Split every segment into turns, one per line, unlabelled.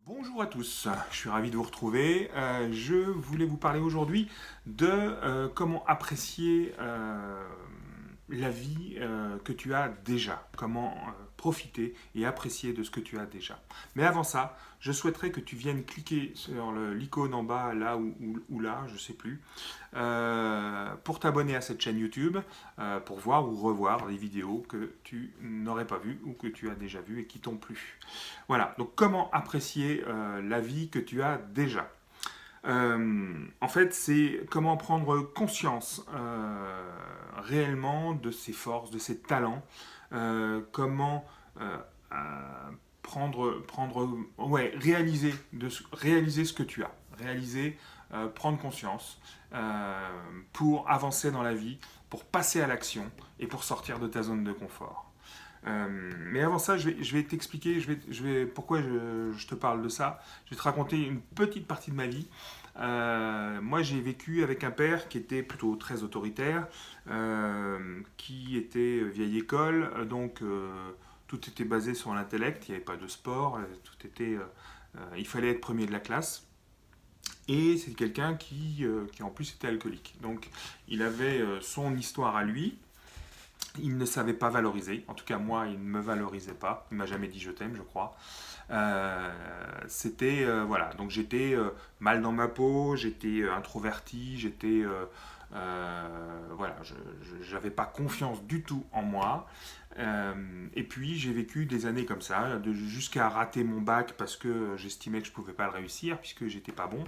Bonjour à tous, je suis ravi de vous retrouver. Je voulais vous parler aujourd'hui de comment apprécier la vie que tu as déjà, comment profiter et apprécier de ce que tu as déjà. Mais avant ça, je souhaiterais que tu viennes cliquer sur l'icône en bas, là ou là, je ne sais plus, pour t'abonner à cette chaîne YouTube, pour voir ou revoir des vidéos que tu n'aurais pas vues ou que tu as déjà vues et qui t'ont plu. Voilà, donc comment apprécier la vie que tu as déjà. En fait, c'est comment prendre conscience réellement de ses forces, de ses talents, comment euh, euh, ouais, réaliser ce que tu as, prendre conscience pour avancer dans la vie, pour passer à l'action et pour sortir de ta zone de confort. Mais avant ça, je vais t'expliquer pourquoi je te parle de ça. Je vais te raconter une petite partie de ma vie. Moi, j'ai vécu avec un père qui était plutôt très autoritaire, qui était vieille école, donc tout était basé sur l'intellect, il n'y avait pas de sport, il fallait être premier de la classe. Et c'est quelqu'un qui en plus était alcoolique. Donc il avait son histoire à lui, il ne savait pas valoriser. En tout cas, moi, il ne me valorisait pas. Il m'a jamais dit je t'aime, je crois. Voilà. Donc j'étais mal dans ma peau, j'étais introverti, voilà, j'avais pas confiance du tout en moi. Et puis j'ai vécu des années comme ça, jusqu'à rater mon bac parce que j'estimais que je pouvais pas le réussir puisque j'étais pas bon.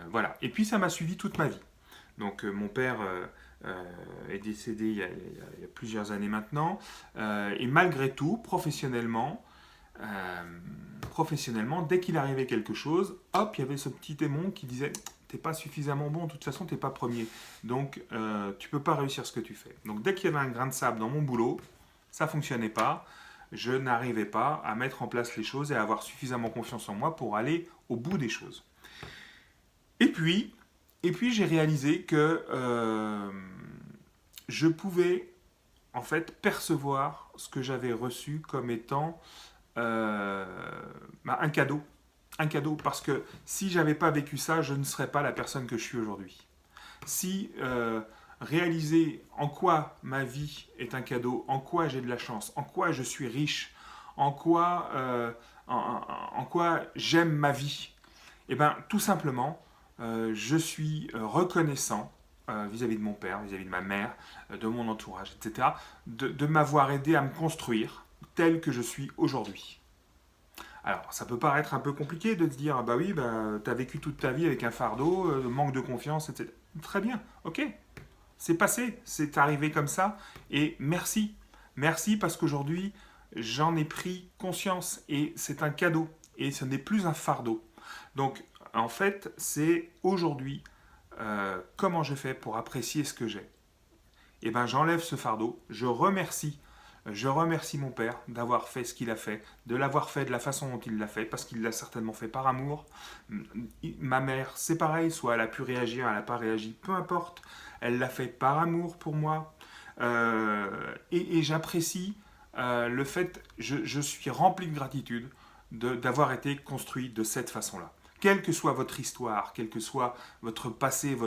Voilà. Et puis ça m'a suivi toute ma vie. Donc mon père est décédé il y a plusieurs années maintenant. Et malgré tout, euh, professionnellement, dès qu'il arrivait quelque chose, hop, il y avait ce petit démon qui disait t'es pas suffisamment bon, de toute façon t'es pas premier. Donc tu peux pas réussir ce que tu fais. Donc dès qu'il y avait un grain de sable dans mon boulot, ça fonctionnait pas. Je n'arrivais pas à mettre en place les choses et à avoir suffisamment confiance en moi pour aller au bout des choses. Et puis, et puis j'ai réalisé que je pouvais en fait percevoir ce que j'avais reçu comme étant euh, un cadeau. Un cadeau parce que si j'avais pas vécu ça, je ne serais pas la personne que je suis aujourd'hui. Si réaliser en quoi ma vie est un cadeau, en quoi j'ai de la chance, en quoi je suis riche, en quoi, en quoi j'aime ma vie, et bien tout simplement, je suis reconnaissant vis-à-vis de mon père, vis-à-vis de ma mère, de mon entourage, etc., de m'avoir aidé à me construire tel que je suis aujourd'hui. Alors, ça peut paraître un peu compliqué de se dire, ah bah oui, bah, tu as vécu toute ta vie avec un fardeau, manque de confiance, etc. Très bien, ok, c'est passé, c'est arrivé comme ça, et merci. Merci parce qu'aujourd'hui, j'en ai pris conscience, et c'est un cadeau, et ce n'est plus un fardeau. Donc, en fait, c'est aujourd'hui comment je fais pour apprécier ce que j'ai. Eh ben, j'enlève ce fardeau, je remercie mon père d'avoir fait ce qu'il a fait, de l'avoir fait de la façon dont il l'a fait, parce qu'il l'a certainement fait par amour. Ma mère, c'est pareil, soit elle a pu réagir, elle n'a pas réagi, peu importe. Elle l'a fait par amour pour moi. Et j'apprécie le fait, je suis rempli de gratitude d'avoir été construit de cette façon-là. Quelle que soit votre histoire, quel que soit votre passé,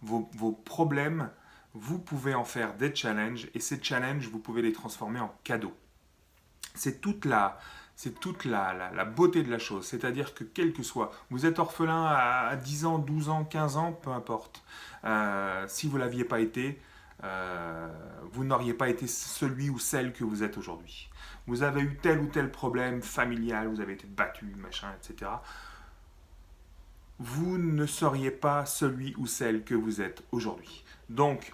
vos problèmes, vous pouvez en faire des challenges et ces challenges, vous pouvez les transformer en cadeaux. C'est toute la, la beauté de la chose. C'est-à-dire que quel que soit, vous êtes orphelin à 10 ans, 12 ans, 15 ans, peu importe. Si vous ne l'aviez pas été, vous n'auriez pas été celui ou celle que vous êtes aujourd'hui. Vous avez eu tel ou tel problème familial, vous avez été battu, machin, etc. Vous ne seriez pas celui ou celle que vous êtes aujourd'hui. Donc,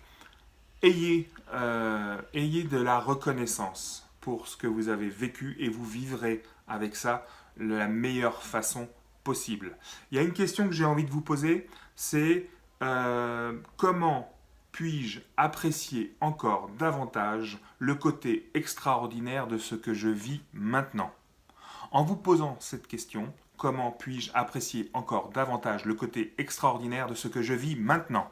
ayez de la reconnaissance pour ce que vous avez vécu et vous vivrez avec ça de la meilleure façon possible. Il y a une question que j'ai envie de vous poser, c'est comment puis-je apprécier encore davantage le côté extraordinaire de ce que je vis maintenant? En vous posant cette question, comment puis-je apprécier encore davantage le côté extraordinaire de ce que je vis maintenant?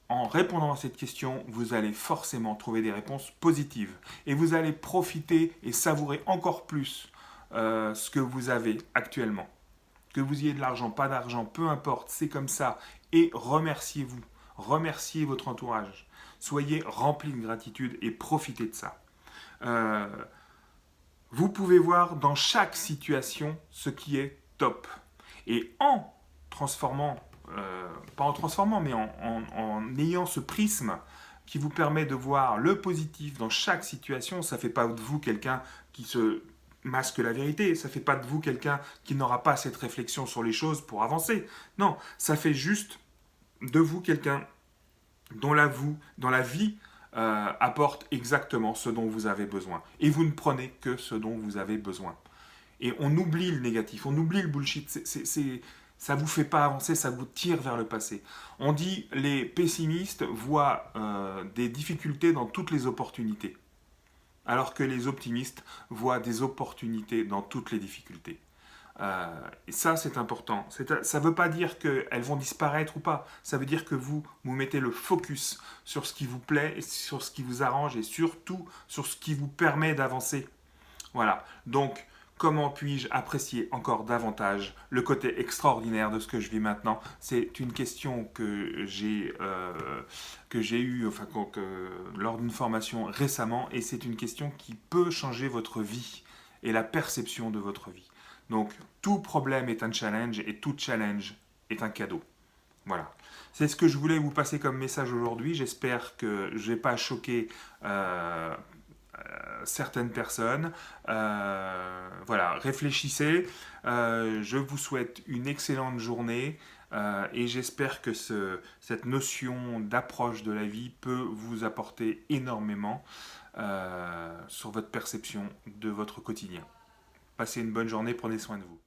En répondant à cette question, vous allez forcément trouver des réponses positives et vous allez profiter et savourer encore plus ce que vous avez actuellement. Que vous ayez de l'argent, pas d'argent, peu importe, c'est comme ça. Et remerciez-vous. Remerciez votre entourage. Soyez remplis de gratitude et profitez de ça. Euh, vous pouvez voir dans chaque situation ce qui est top. Et en transformant, pas en transformant, mais en ayant ce prisme qui vous permet de voir le positif dans chaque situation, ça ne fait pas de vous quelqu'un qui se masque la vérité, ça ne fait pas de vous quelqu'un qui n'aura pas cette réflexion sur les choses pour avancer. Non, ça fait juste de vous quelqu'un dont la vie apporte exactement ce dont vous avez besoin. Et vous ne prenez que ce dont vous avez besoin. Et on oublie le négatif, on oublie le bullshit. Ça ne vous fait pas avancer, ça vous tire vers le passé. On dit les pessimistes voient des difficultés dans toutes les opportunités, alors que les optimistes voient des opportunités dans toutes les difficultés. Et ça, c'est important. Ça ne veut pas dire qu'elles vont disparaître ou pas. Ça veut dire que vous mettez le focus sur ce qui vous plaît, et sur ce qui vous arrange et surtout sur ce qui vous permet d'avancer. Voilà. Donc, comment puis-je apprécier encore davantage le côté extraordinaire de ce que je vis maintenant? C'est une question que j'ai eue lors d'une formation récemment et c'est une question qui peut changer votre vie et la perception de votre vie. Donc, tout problème est un challenge et tout challenge est un cadeau. Voilà. C'est ce que je voulais vous passer comme message aujourd'hui. J'espère que je n'ai pas choqué certaines personnes. Voilà, réfléchissez. Je vous souhaite une excellente journée et j'espère que cette notion d'approche de la vie peut vous apporter énormément sur votre perception de votre quotidien. Passez une bonne journée, prenez soin de vous.